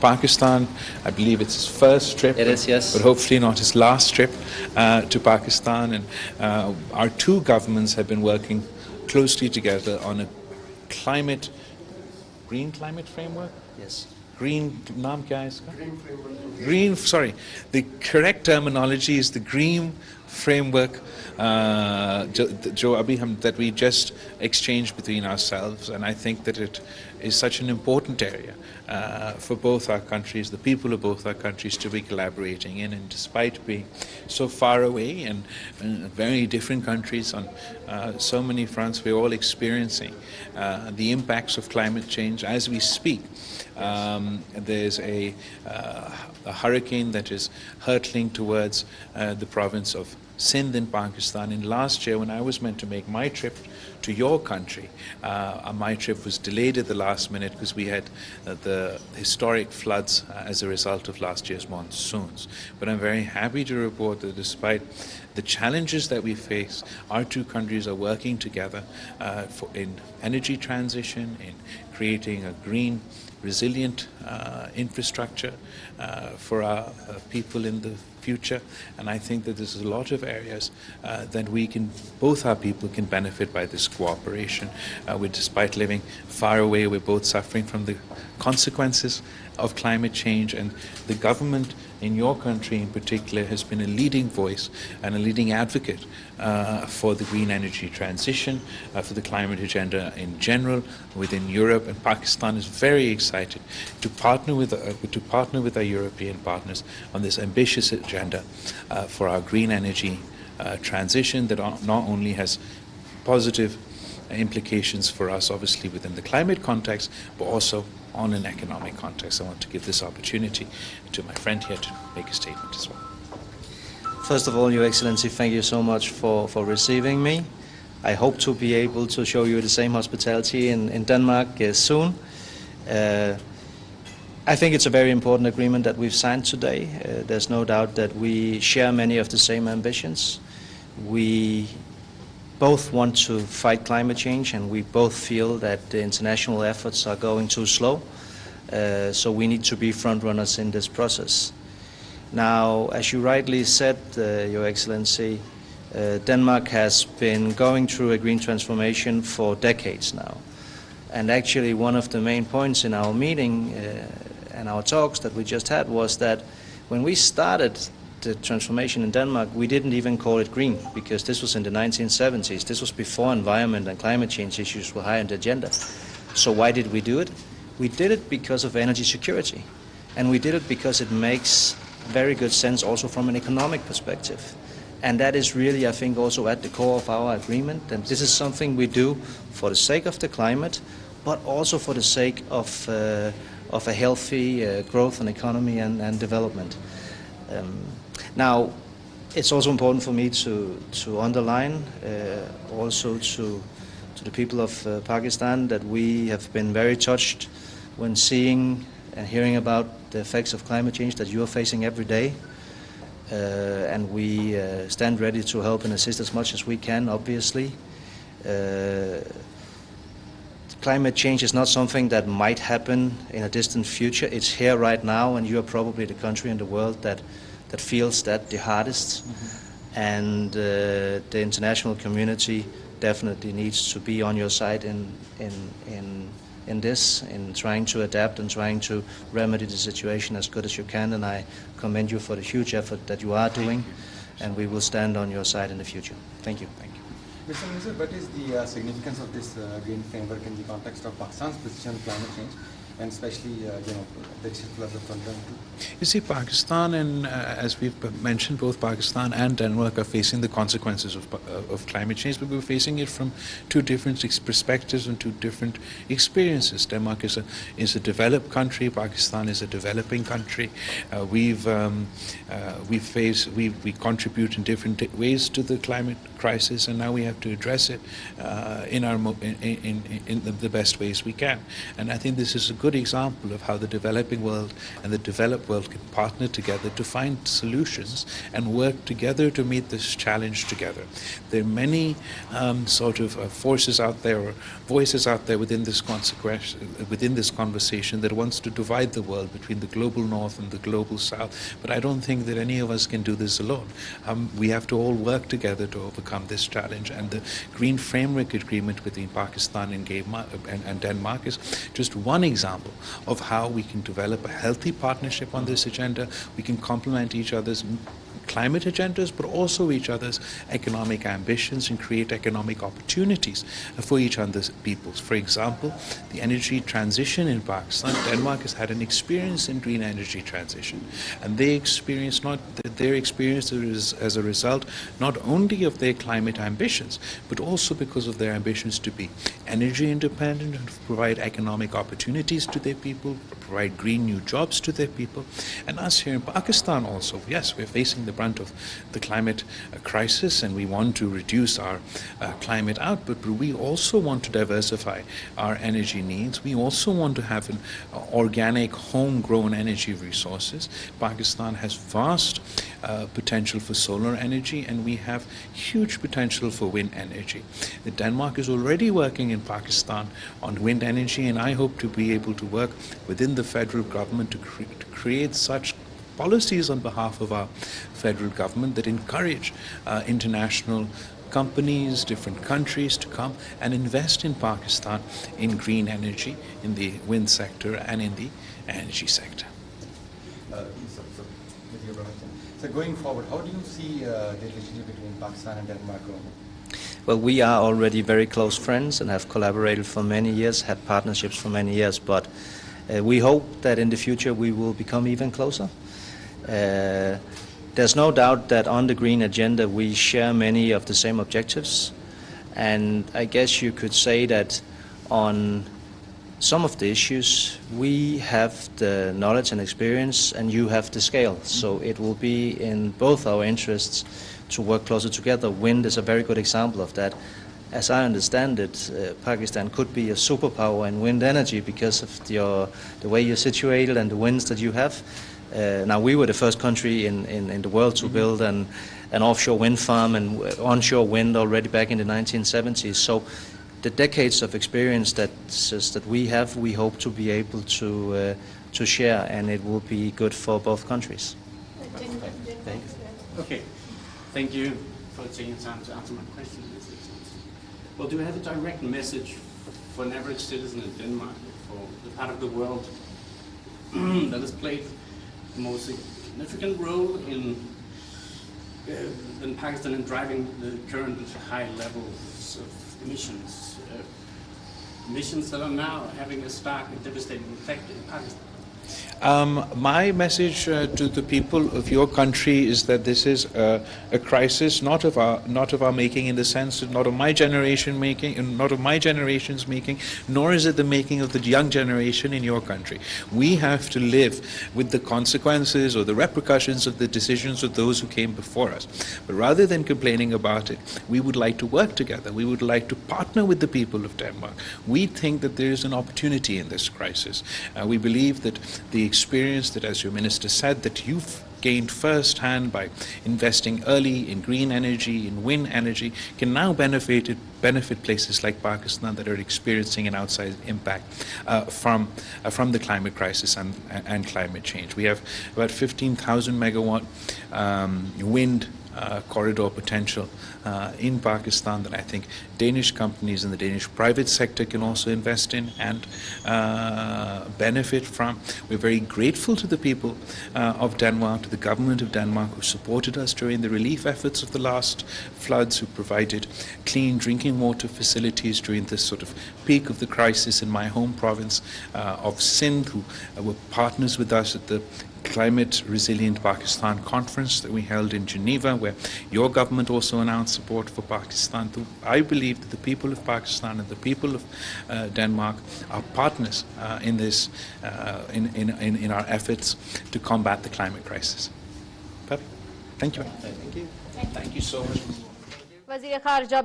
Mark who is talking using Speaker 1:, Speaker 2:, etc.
Speaker 1: Pakistan. I believe it's his first trip.
Speaker 2: It is, yes.
Speaker 1: But hopefully not his last trip to Pakistan. And our two governments have been working closely together on a green climate framework?
Speaker 2: Yes.
Speaker 1: Green, naam kya hai iska? Green framework. Green, sorry. The correct terminology is the green framework that we just exchanged between ourselves, and I think that it is such an important area for both our countries, the people of both our countries to be collaborating in, and despite being so far away and very different countries on so many fronts, we're all experiencing the impacts of climate change as we speak. There's a hurricane that is hurtling towards the province of Sindh in Pakistan. And last year, when I was meant to make my trip to your country, my trip was delayed at the last minute because we had the historic floods as a result of last year's monsoons. But I'm very happy to report that despite the challenges that we face, our two countries are working together in energy transition, in creating a green, resilient infrastructure for our people in the future. And I think that there's a lot of areas that both our people can benefit by this cooperation. Despite living far away, we're both suffering from the consequences of climate change, and the government in your country in particular has been a leading voice and a leading advocate for the green energy transition, for the climate agenda in general within Europe. And Pakistan is very excited to partner with our European partners on this ambitious agenda for our green energy transition that not only has positive implications for us, obviously, within the climate context, but also on an economic context. I want to give this opportunity to my friend here to make a statement as well.
Speaker 2: First of all, Your Excellency, thank you so much for receiving me. I hope to be able to show you the same hospitality in Denmark soon. I think it's a very important agreement that we've signed today. There's no doubt that we share many of the same ambitions. We both want to fight climate change, and we both feel that the international efforts are going too slow. So we need to be front runners in this process. Now, as you rightly said, Your Excellency, Denmark has been going through a green transformation for decades now. And actually one of the main points in our meeting and our talks that we just had was that when we started the transformation in Denmark, we didn't even call it green, because this was in the 1970s. This was before environment and climate change issues were high on the agenda. So why did we do it? We did it because of energy security. And we did it because it makes very good sense also from an economic perspective. And that is really, I think, also at the core of our agreement. And this is something we do for the sake of the climate, but also for the sake of a healthy growth and economy and development. Now, it's also important for me to underline also to the people of Pakistan that we have been very touched when seeing and hearing about the effects of climate change that you are facing every day. And we stand ready to help and assist as much as we can, obviously. Climate change is not something that might happen in a distant future. It's here right now, and you are probably the country in the world that feels that the hardest. Mm-hmm. And the international community definitely needs to be on your side in this, in trying to adapt and trying to remedy the situation as good as you can. And I commend you for the huge effort that you are doing, and we will stand on your side in the future. Thank you. Thank you.
Speaker 3: Mr. Minister, what is the significance of this green framework in the context of Pakistan's position on climate change, and especially the floods of 2022?
Speaker 1: You see, Pakistan and as we've mentioned, both Pakistan and Denmark are facing the consequences of climate change, but we're facing it from two different perspectives and two different experiences. Denmark is a developed country. Pakistan is a developing country. We contribute in different ways to the climate crisis, and now we have to address it in the best ways we can. And I think this is a good good example of how the developing world and the developed world can partner together to find solutions and work together to meet this challenge together. There are many forces out there, or voices out there within this conversation that wants to divide the world between the global north and the global south, but I don't think that any of us can do this alone. We have to all work together to overcome this challenge, and the Green Framework Agreement between Pakistan and Denmark is just one example of how we can develop a healthy partnership on this agenda. We can complement each other's climate agendas, but also each other's economic ambitions, and create economic opportunities for each other's peoples. For example, the energy transition in Pakistan, Denmark has had an experience in green energy transition, and their experience is as a result not only of their climate ambitions, but also because of their ambitions to be energy independent and provide economic opportunities to their people, provide green new jobs to their people. And us here in Pakistan also, yes, we're facing the brunt of the climate crisis, and we want to reduce our climate output, but we also want to diversify our energy needs. We also want to have an organic, homegrown energy resources. Pakistan has vast potential for solar energy, and we have huge potential for wind energy. Denmark is already working in Pakistan on wind energy, and I hope to be able to work within the federal government to create such policies on behalf of our federal government that encourage international companies, different countries to come and invest in Pakistan in green energy, in the wind sector and in the energy sector.
Speaker 3: So going forward, how do you see the relationship between Pakistan and Denmark going?
Speaker 2: Well, we are already very close friends and have collaborated for many years, had partnerships for many years, but we hope that in the future we will become even closer. There's no doubt that on the green agenda we share many of the same objectives, and I guess you could say that on some of the issues we have the knowledge and experience and you have the scale, so it will be in both our interests to work closer together. Wind is a very good example of that. As I understand it, Pakistan could be a superpower in wind energy because of the way you're situated and the winds that you have. Now, we were the first country in the world to build an offshore wind farm and onshore wind already back in the 1970s. So the decades of experience that we have, we hope to be able to share, and it will be good for both countries.
Speaker 4: Okay, thank you for taking time to answer my question. Well, do you have a direct message for an average citizen in Denmark, for the part of the world that has played the most significant role in Pakistan in driving the current high levels of emissions? Emissions that are now having a stark and devastating effect in Pakistan.
Speaker 1: My message to the people of your country is that this is a crisis not of our making, in the sense that not of my generation making, and not of my generation's making, nor is it the making of the young generation in your country. We have to live with the consequences or the repercussions of the decisions of those who came before us. But rather than complaining about it, we would like to work together. We would like to partner with the people of Denmark. We think that there is an opportunity in this crisis. We believe that the experience that, as your minister said, that you've gained firsthand by investing early in green energy, in wind energy, can now benefit places like Pakistan that are experiencing an outsized impact from the climate crisis and climate change. We have about 15,000 megawatt wind corridor potential in Pakistan that I think Danish companies and the Danish private sector can also invest in and benefit from. We're very grateful to the people of Denmark, to the government of Denmark, who supported us during the relief efforts of the last floods, who provided clean drinking water facilities during this sort of peak of the crisis in my home province of Sindh, who were partners with us at the Climate Resilient Pakistan conference that we held in Geneva, where your government also announced support for Pakistan. I believe that the people of Pakistan and the people of Denmark are partners in this, in our efforts to combat the climate crisis. Thank you.
Speaker 2: Thank you.
Speaker 1: Thank you so much.
Speaker 5: وزیر خارجہ